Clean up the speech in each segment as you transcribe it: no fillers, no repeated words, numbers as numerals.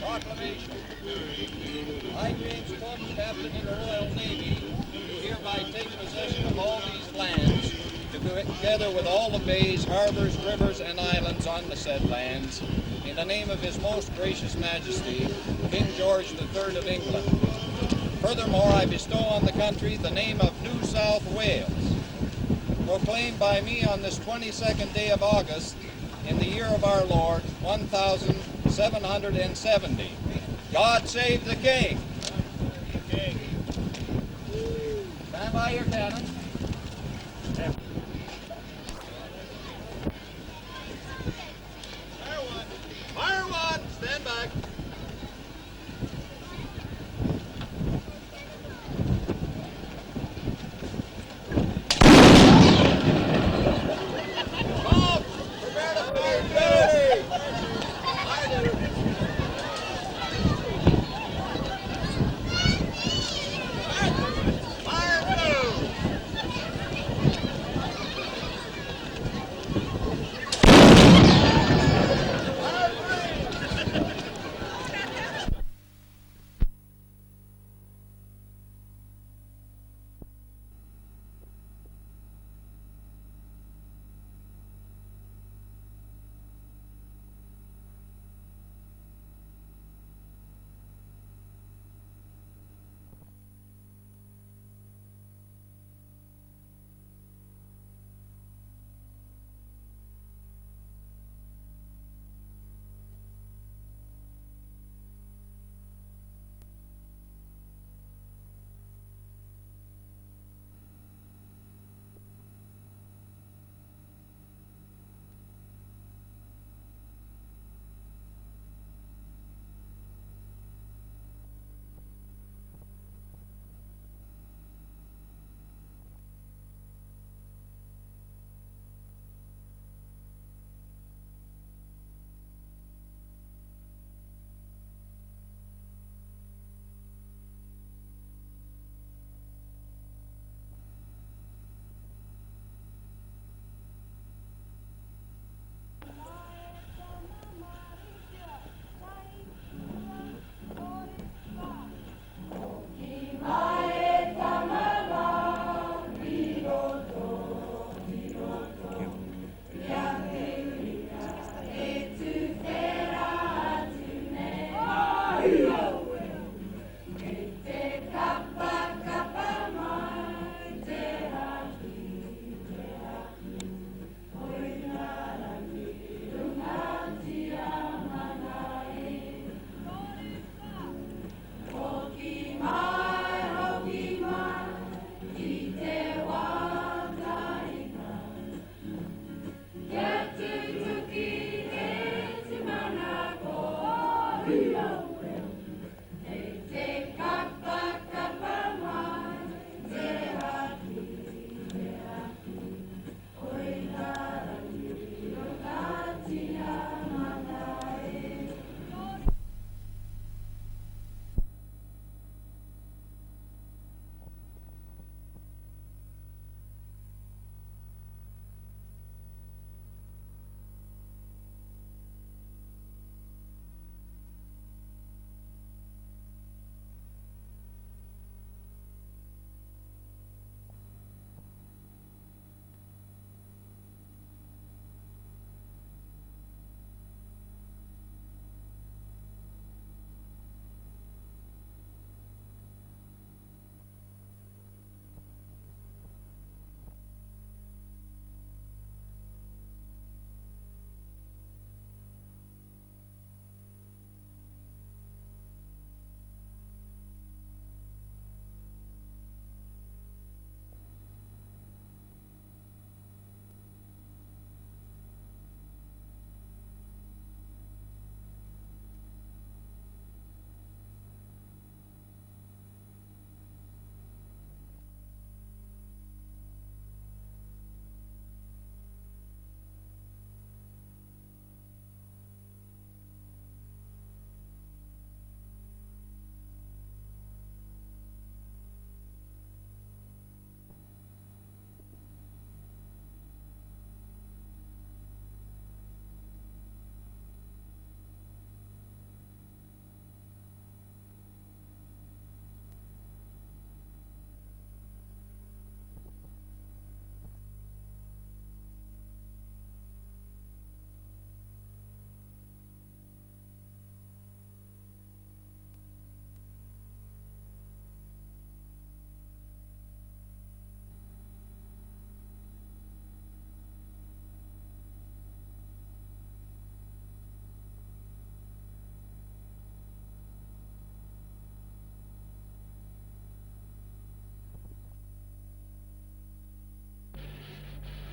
Proclamation. I, James Cook, Captain in the Royal Navy, do hereby take possession of all these lands, together with all the bays, harbors, rivers, and islands on the said lands, in the name of His Most Gracious Majesty, King George III of England. Furthermore, I bestow on the country the name of New South Wales, proclaimed by me on this 22nd day of August, in the year of our Lord, 1770. God save the King! Stand by your cannon. Fire one! Stand back.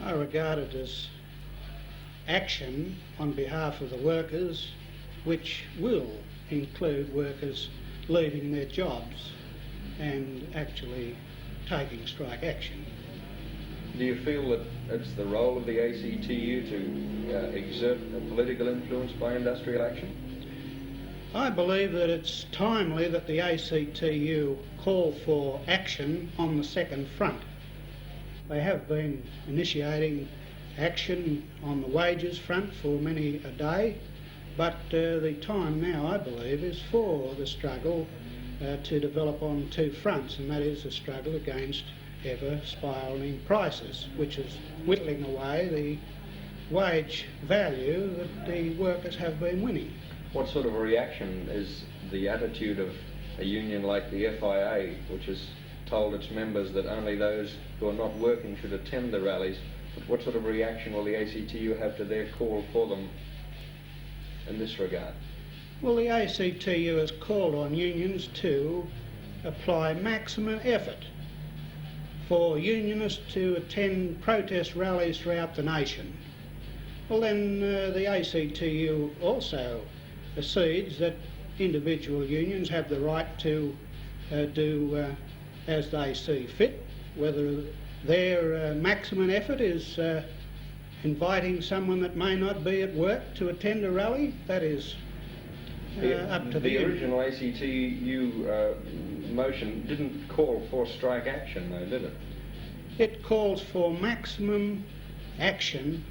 I regard it as action on behalf of the workers, which will include workers leaving their jobs and actually taking strike action. Do you feel that it's the role of the ACTU to exert a political influence by industrial action? I believe that it's timely that the ACTU call for action on the second front. They have been initiating action on the wages front for many a day, but the time now, I believe, is for the struggle to develop on two fronts, and that is the struggle against ever spiralling prices, which is whittling away the wage value that the workers have been winning. What sort of a reaction is the attitude of a union like the FIA, which has told its members that only those who are not working should attend the rallies? What sort of reaction will the ACTU have to their call for them in this regard? Well, the ACTU has called on unions to apply maximum effort for unionists to attend protest rallies throughout the nation. Well, then the ACTU also accedes that individual unions have the right to do as they see fit. Whether their maximum effort is inviting someone that may not be at work to attend a rally, that is up to the original ACTU motion didn't call for strike action, though, did it? It calls for maximum action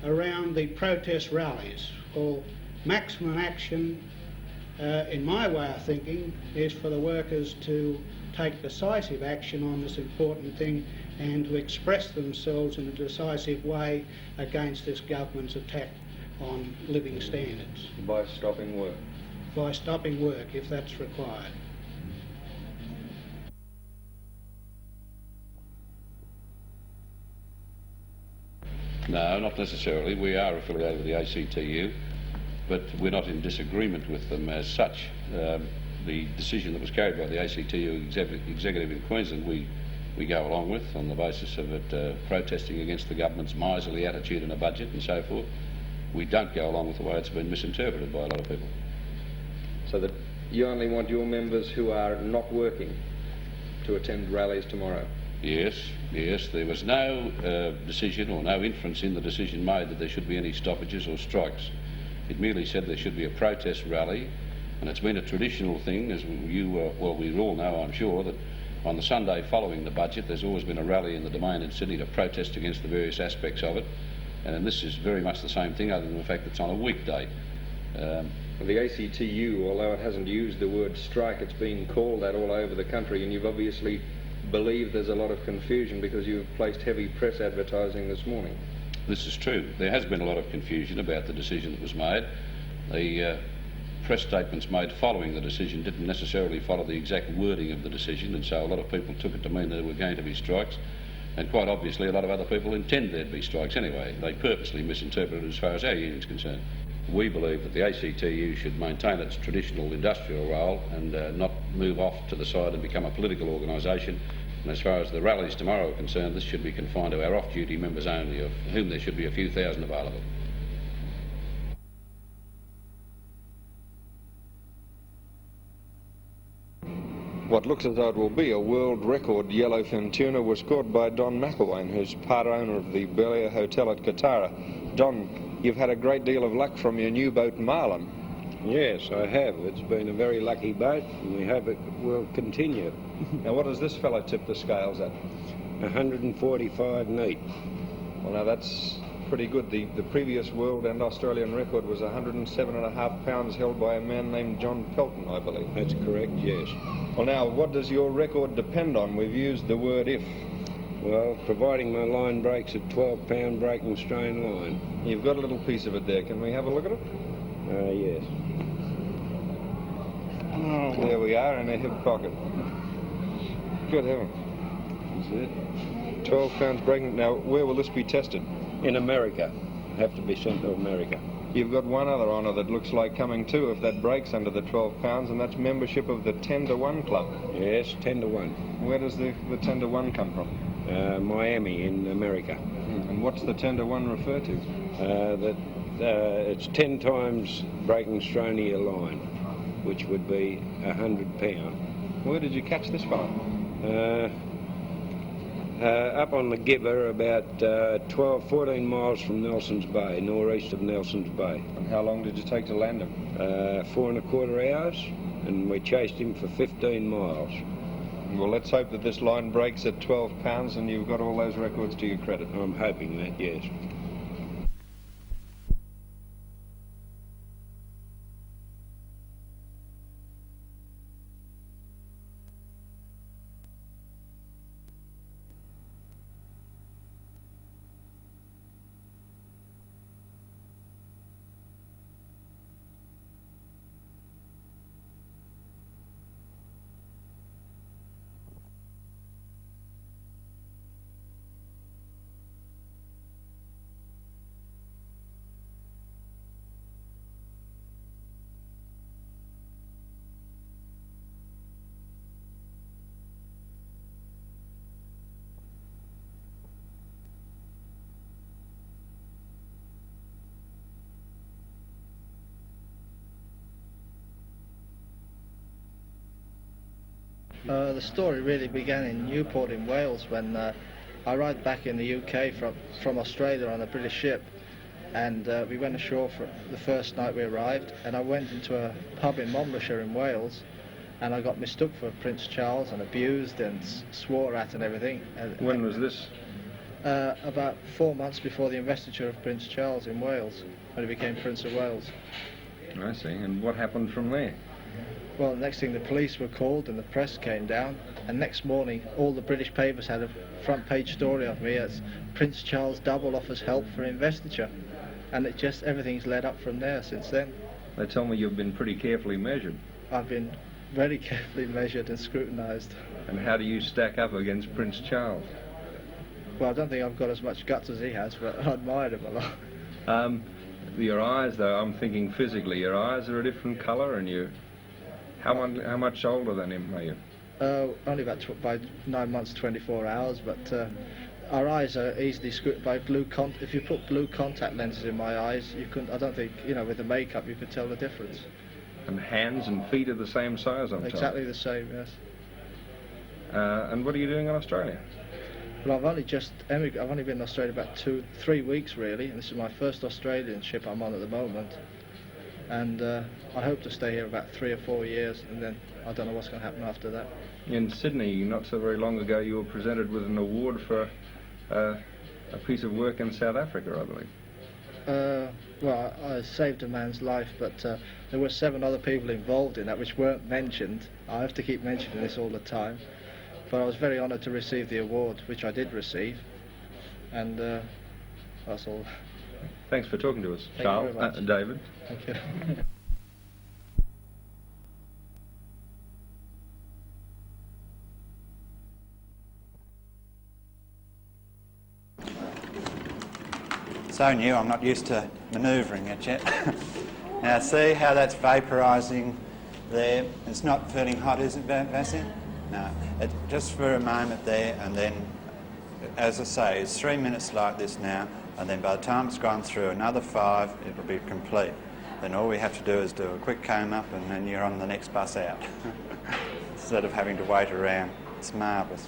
around the protest rallies. Or maximum action, in my way of thinking, is for the workers to take decisive action on this important thing and to express themselves in a decisive way against this government's attack on living standards. By stopping work? By stopping work, if that's required. No, not necessarily. We are affiliated with the ACTU, but we're not in disagreement with them as such. The decision that was carried by the ACTU executive in Queensland, we go along with on the basis of it protesting against the government's miserly attitude in a budget and so forth. We don't go along with the way it's been misinterpreted by a lot of people. So that you only want your members who are not working to attend rallies tomorrow? Yes, yes. There was no decision or no inference in the decision made that there should be any stoppages or strikes. It merely said there should be a protest rally, and it's been a traditional thing, as we all know, I'm sure, that on the Sunday following the budget there's always been a rally in the Domain in Sydney to protest against the various aspects of it, and this is very much the same thing, other than the fact that it's on a weekday. The ACTU, although it hasn't used the word strike, it's been called that all over the country, and you've obviously believed there's a lot of confusion because you've placed heavy press advertising this morning. This is true. There has been a lot of confusion about the decision that was made. The press statements made following the decision didn't necessarily follow the exact wording of the decision, and so a lot of people took it to mean that there were going to be strikes, and quite obviously a lot of other people intend there'd be strikes anyway. They purposely misinterpreted it as far as our union's concerned. We believe that the ACTU should maintain its traditional industrial role and not move off to the side and become a political organisation. And as far as the rallies tomorrow are concerned, this should be confined to our off-duty members only, of whom there should be a few thousand available. What looks as though it will be a world record yellowfin tuna was caught by Don McElwain, who's part owner of the Bel Air Hotel at Katara. Don, you've had a great deal of luck from your new boat, Marlin. Yes, I have. It's been a very lucky boat, and we hope it will continue. Now, what does this fellow tip the scales at? 145 neat. Well, now that's pretty good. The previous world and Australian record was 107.5 pounds held by a man named John Pelton, I believe. That's correct, yes. Well, now, what does your record depend on? We've used the word if. Well, providing my line breaks a 12-pound breaking strain line. You've got a little piece of it there. Can we have a look at it? Yes. Oh, there we are, in a hip pocket. Good heaven. That's it. 12 pounds breaking. Now, where will this be tested? In America. Have to be sent to America. You've got one other honour that looks like coming too if that breaks under the 12 pounds, and that's membership of the 10 to 1 club. Yes, 10 to 1. Where does the 10 to 1 come from? Miami in America. And what's the 10 to 1 refer to? It's 10 times breaking Stronia line, which would be £100. Where did you catch this fella? Up on the Gibber, about 14 miles from Nelson's Bay, northeast of Nelson's Bay. And how long did you take to land him? 4.25 hours, and we chased him for 15 miles. Well, let's hope that this line breaks at 12 pounds and you've got all those records to your credit. I'm hoping that, yes. The story really began in Newport in Wales when I arrived back in the UK from Australia on a British ship, and we went ashore for the first night we arrived, and I went into a pub in Monmouthshire in Wales, and I got mistook for Prince Charles and abused and swore at and everything. When was this? About 4 months before the investiture of Prince Charles in Wales, when he became Prince of Wales. I see. And what happened from there? Well, the next thing, the police were called and the press came down, and next morning all the British papers had a front page story of me as Prince Charles double offers help for investiture, and it just, everything's led up from there since then. They tell me you've been pretty carefully measured. I've been very carefully measured and scrutinised. And how do you stack up against Prince Charles? Well, I don't think I've got as much guts as he has, but I admired him a lot. Your eyes, though, I'm thinking physically, your eyes are a different colour, and you... How much older than him are you? Only about by 9 months, 24 hours, but our eyes are easily screwed by if you put blue contact lenses in my eyes, you couldn't, I don't think, with the makeup you could tell the difference. And hands and feet are the same size, I'm told. Exactly the same, yes. And what are you doing in Australia? Well, I've only been in Australia about 3 weeks really, and this is my first Australian ship I'm on at the moment. And I hope to stay here about 3 or 4 years, and then I don't know what's going to happen after that. In Sydney, not so very long ago, you were presented with an award for a piece of work in South Africa, I believe. Well, I saved a man's life, but there were 7 other people involved in that which weren't mentioned. I have to keep mentioning this all the time. But I was very honoured to receive the award, which I did receive, and that's all. Thanks for talking to us, Thank Charles. you very much. David. Thank you. So new, I'm not used to manoeuvring it yet. Now see how that's vaporising there? It's not feeling hot, is it, Vassie? No, just for a moment there, and then, as I say, it's 3 minutes like this now, and then by the time it's gone through another 5, it'll be complete. Then all we have to do is do a quick comb up, and then you're on the next bus out, instead of having to wait around. It's marvellous.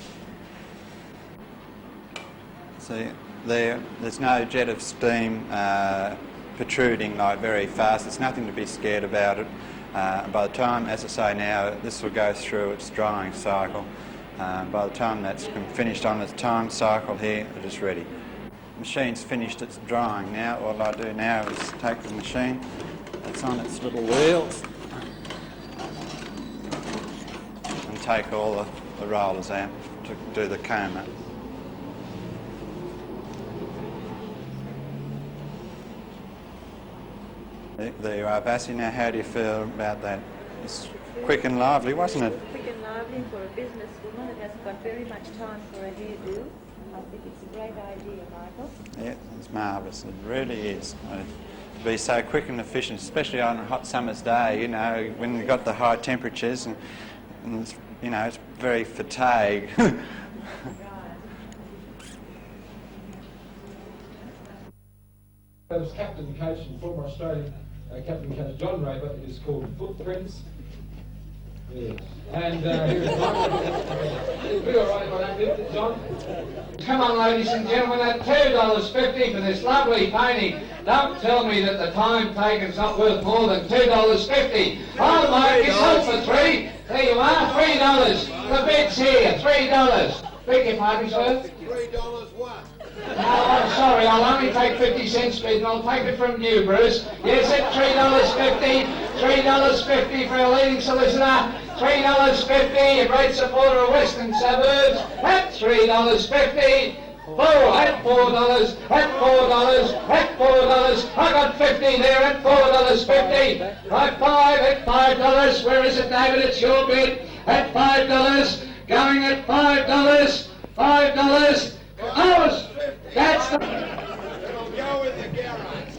See, there's no jet of steam protruding like very fast. There's nothing to be scared about it. By the time, as I say now, this will go through its drying cycle. By the time that's finished on its time cycle here, it is ready. The machine's finished its drying now. All I do now is take the machine that's on its little wheels and take all the rollers out to do the comb up. There you are, Vassie. Now, how do you feel about that? It's quick and lively, wasn't it? Quick and lively for a businesswoman that hasn't got very much time for a hairdo. I think it's a great idea, Michael. Yeah, it's marvellous. It really is. To be so quick and efficient, especially on a hot summer's day, when you've got the high temperatures and it's, it's very fatigue. As captain coach and former Australian captain coach John Raper is called Footprints. Yes. And here's it'll be all right if I don't lift it, John. Come on, ladies and gentlemen, at $2.50 for this lovely painting. Don't tell me that the time taken's not worth more than $2.50. I'll make yourself for $3. There you are, $3. The bid's here, $3. Beg your pardon, sir? $3 what? No, I'm sorry, I'll only take 50 cents bid and I'll take it from you, Bruce. Yes, at $3.50, $3.50 for a leading solicitor, $3.50, a great supporter of Western Suburbs, at $3.50, at $4, at $4, at $4, I got 50 there at $4.50, at $5, where is it, David? It's your bid, at $5, going at $5, $5, ours. That's the... It'll go in the garage.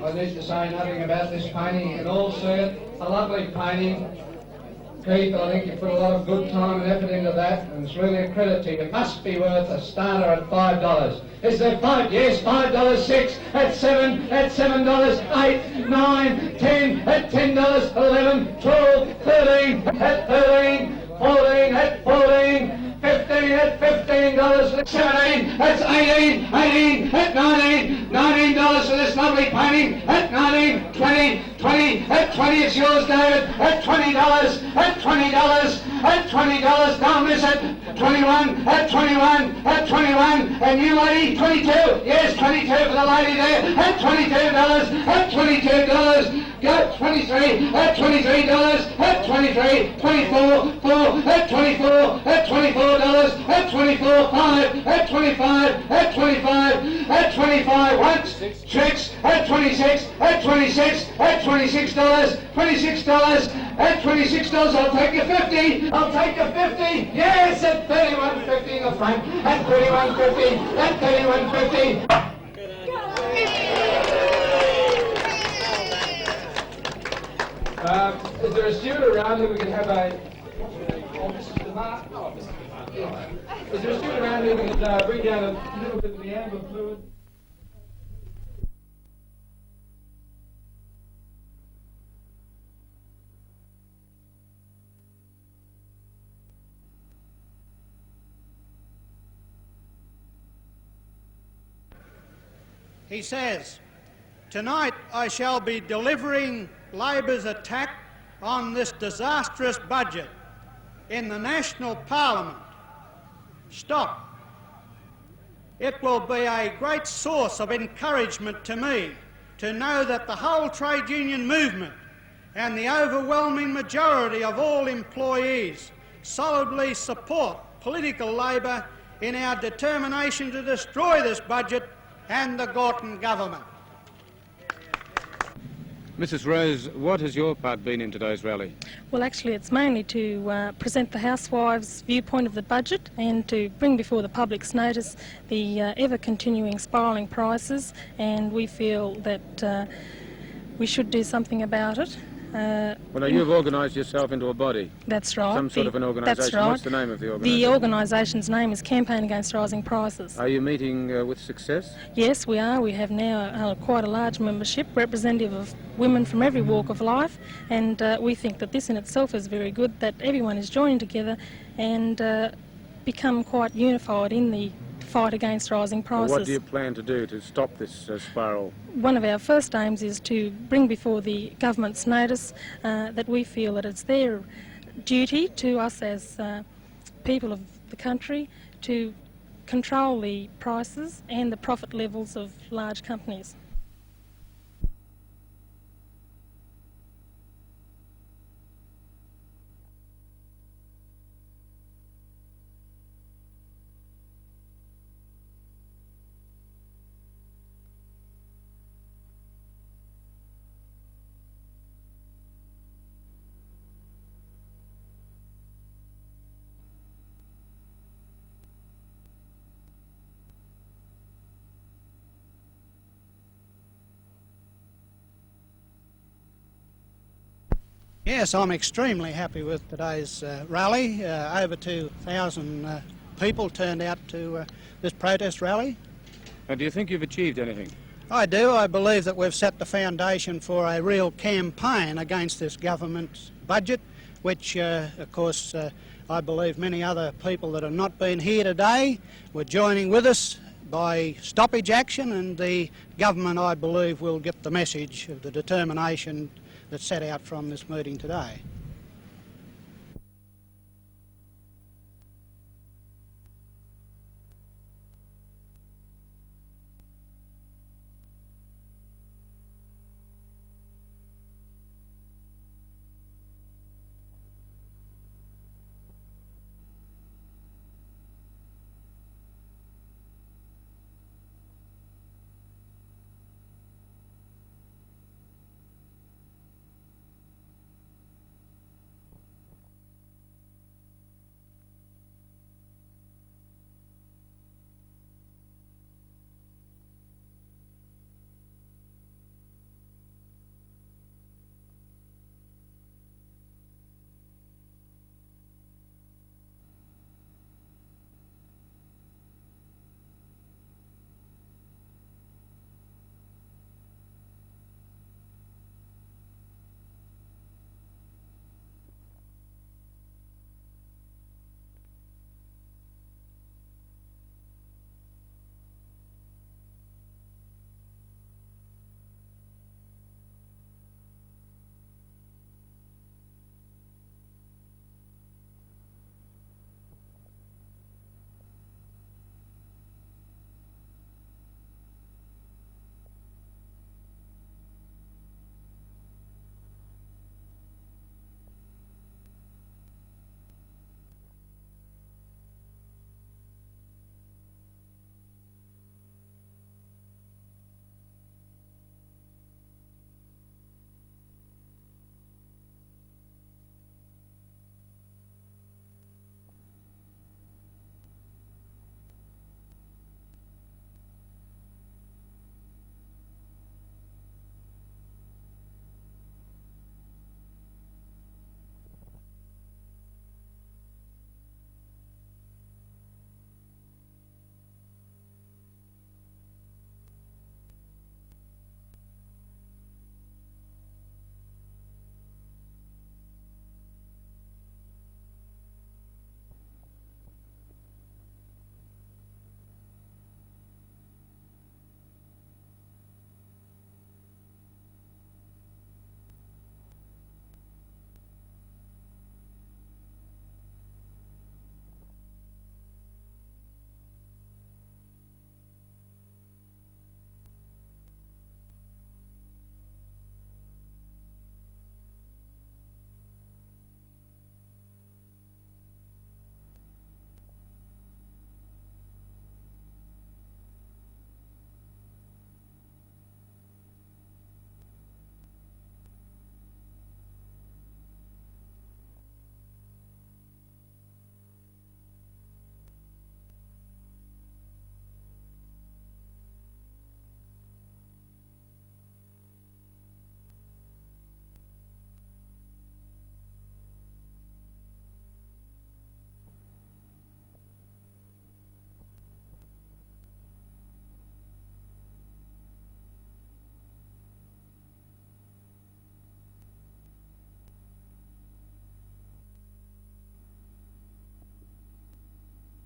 I need to say nothing about this painting at all, sir. A lovely painting. Keith, I think you put a lot of good time and effort into that, and it's really a credit to you. It must be worth a starter at $5. Is there $5? Yes, $5, 6, at $7, at $7, 8, 9, 10, at $10, 11, 12, 13, at 13, 14, at 14, 15 at $15, 17, that's 18, 18 at 19, $19 for this lovely painting, at 19, 20, 20, at 20 it's yours, David, at $20, at $20, at $20, don't miss it, 21, at 21, at 21, and you lady, 22, yes, 22 for the lady there, at $22, at $22, go, 23, at $23, at 23, 24, 4, at 24, at $24, at 24, 5, at 25, at 25, at 25, once, 6, at 26, at 26, at $26, $26, at $26, I'll take you 50, I'll take you 50, yes, at $31.50 in the front, at $31.50, at $31.50. Is there a steward around who we can have a... Oh, Mrs. DeMar? Oh, Mrs. DeMar. Yeah. Is there a steward around who can bring down a little bit of the amber fluid? He says, "Tonight I shall be delivering Labor's attack on this disastrous budget in the National Parliament. Stop. It will be a great source of encouragement to me to know that the whole trade union movement and the overwhelming majority of all employees solidly support political Labor in our determination to destroy this budget and the Gorton government." Mrs. Rose, what has your part been in today's rally? Well, actually, it's mainly to present the housewives' viewpoint of the budget and to bring before the public's notice the ever-continuing spiralling prices, and we feel that we should do something about it. Well, now you've organised yourself into a body. That's right. Some sort of an organisation. That's right. What's the name of the organisation? The organisation's name is Campaign Against Rising Prices. Are you meeting with success? Yes, we are. We have now quite a large membership, representative of women from every walk of life, and we think that this in itself is very good, that everyone is joining together and become quite unified in the fight against rising prices. Well, what do you plan to do to stop this spiral? One of our first aims is to bring before the government's notice that we feel that it's their duty to us as people of the country to control the prices and the profit levels of large companies. Yes, I'm extremely happy with today's rally. Over 2,000 people turned out to this protest rally. And do you think you've achieved anything? I do. I believe that we've set the foundation for a real campaign against this government's budget, which, of course, I believe many other people that have not been here today were joining with us by stoppage action, and the government, I believe, will get the message of the determination that's set out from this meeting today.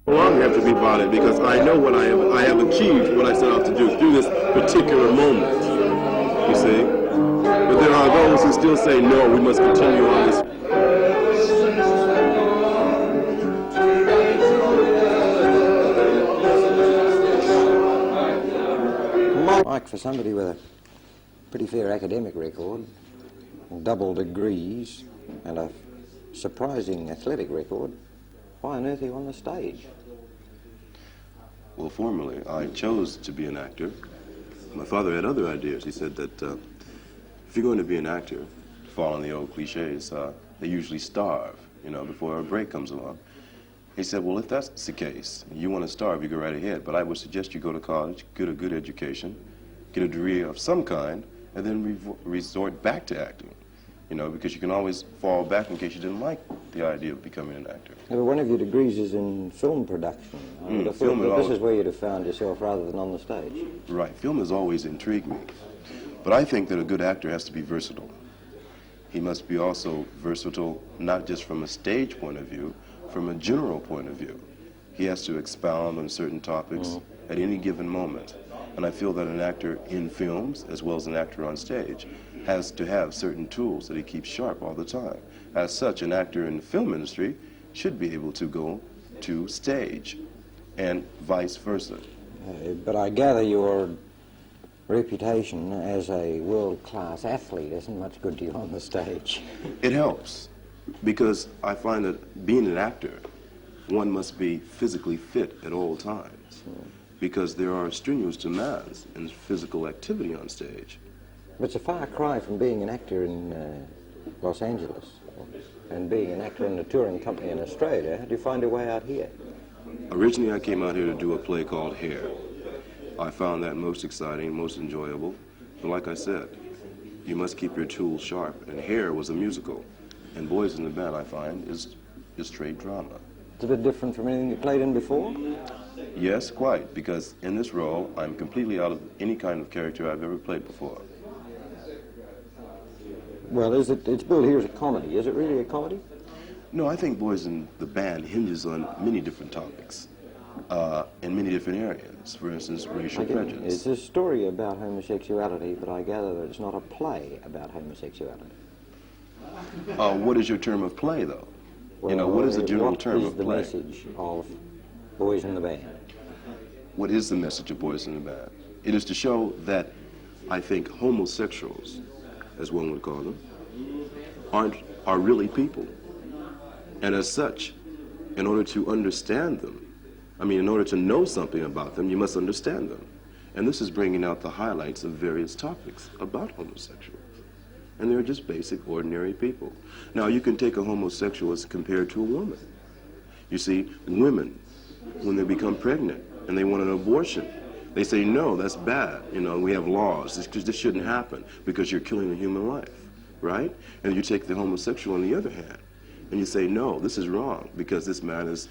Well, I'm happy to be bothered because I know what I have achieved what I set out to do through this particular moment, you see. But there are those who still say, no, we must continue on this. Like for somebody with a pretty fair academic record, double degrees, and a surprising athletic record, why on earth are you on the stage? Well, formerly, I chose to be an actor. My father had other ideas. He said that if you're going to be an actor, to fall on the old cliches, they usually starve, you know, before a break comes along. He said, well, if that's the case, and you want to starve, you go right ahead, but I would suggest you go to college, get a good education, get a degree of some kind, and then resort back to acting. you know, because you can always fall back in case you didn't like the idea of becoming an actor. Yeah, but one of your degrees is in film production. I would have thought that this is where you'd have found yourself rather than on the stage. Right. Film has always intrigued me. But I think that a good actor has to be versatile. He must be also versatile, not just from a stage point of view, from a general point of view. He has to expound on certain topics at any given moment. And I feel that an actor in films, as well as an actor on stage, has to have certain tools that he keeps sharp all the time. As such, an actor in the film industry should be able to go to stage, and vice versa. But I gather your reputation as a world-class athlete isn't much good to you on the stage. It helps, because I find that being an actor, one must be physically fit at all times, because there are strenuous demands in physical activity on stage. But it's a far cry from being an actor in Los Angeles and being an actor in a touring company in Australia. How do you find your way out here? Originally, I came out here to do a play called Hair. I found that most exciting, most enjoyable. But like I said, you must keep your tools sharp. And Hair was a musical. And Boys in the Band, I find, is straight drama. It's a bit different from anything you played in before? Yes, quite, because in this role, I'm completely out of any kind of character I've ever played before. Well, it's billed here as a comedy. Is it really a comedy? No, I think Boys in the Band hinges on many different topics. In many different areas. For instance, racial prejudice. It's a story about homosexuality, but I gather that it's not a play about homosexuality. What is your term of play, though? Well, you know, what is the general term of play? What is the message of Boys in the Band? What is the message of Boys in the Band? It is to show that I think homosexuals, as one would call them, are really people. And as such, in order to understand them, in order to know something about them, you must understand them. And this is bringing out the highlights of various topics about homosexuals. And they're just basic, ordinary people. Now, you can take a homosexual as compared to a woman. You see, women, when they become pregnant and they want an abortion, they say, no, that's bad. You know, we have laws. This shouldn't happen because you're killing a human life, right? And you take the homosexual on the other hand, and you say, no, this is wrong because this man is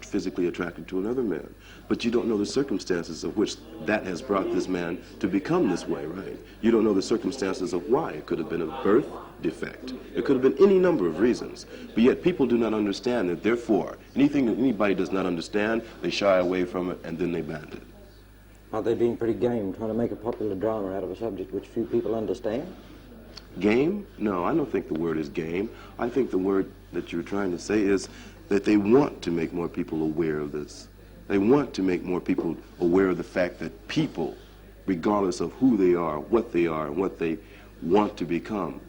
physically attracted to another man. But you don't know the circumstances of which that has brought this man to become this way, right? You don't know the circumstances of why. It could have been a birth defect. It could have been any number of reasons. But yet people do not understand it. Therefore, anything that anybody does not understand, they shy away from it and then they ban it. Aren't they being pretty game, trying to make a popular drama out of a subject which few people understand? Game? No, I don't think the word is game. I think the word that you're trying to say is that they want to make more people aware of this. They want to make more people aware of the fact that people, regardless of who they are, and what they want to become,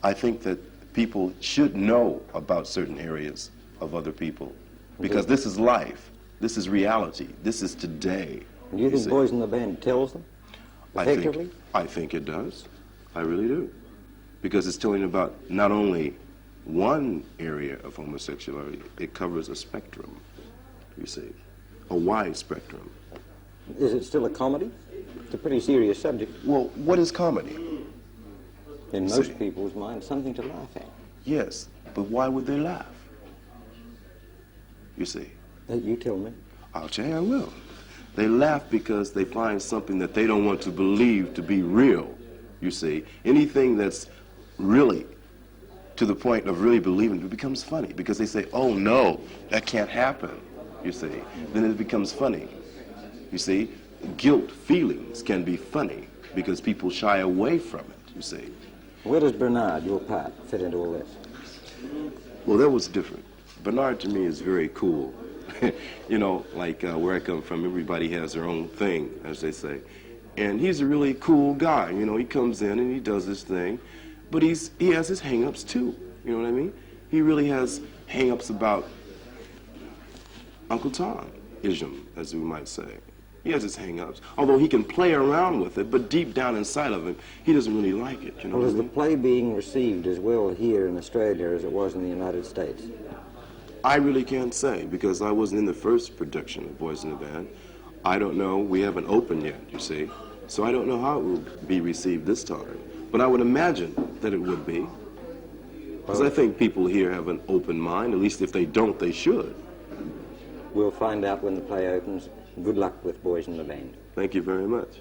I think that people should know about certain areas of other people. Because this is life. This is reality. This is today. Do you think Boys in the Band tells them effectively? I think it does. I really do. Because it's telling about not only one area of homosexuality, it covers a spectrum, you see, a wide spectrum. Is it still a comedy? It's a pretty serious subject. Well, what is comedy? In most people's minds, something to laugh at. Yes, but why would they laugh? You see. You tell me. I'll tell you, I will. They laugh because they find something that they don't want to believe to be real, you see. Anything that's really to the point of really believing it becomes funny because they say, oh no, that can't happen, you see. Then it becomes funny, you see. Guilt feelings can be funny because people shy away from it, you see. Where does Bernard, your part, fit into all this? Well, that was different. Bernard to me is very cool. You know, like where I come from, everybody has their own thing, as they say. And he's a really cool guy. You know, he comes in and he does his thing. But he has his hang-ups too. You know what I mean? He really has hang-ups about Uncle Tom-ism, as we might say. He has his hang-ups. Although he can play around with it, but deep down inside of him, he doesn't really like it. You know Well, is what I the mean? play being received as well here in Australia as it was in the United States? I really can't say, because I wasn't in the first production of Boys in the Band. I don't know. We haven't opened yet, you see. So I don't know how it will be received this time. But I would imagine that it would be. Because I think people here have an open mind. At least if they don't, they should. We'll find out when the play opens. Good luck with Boys in the Band. Thank you very much.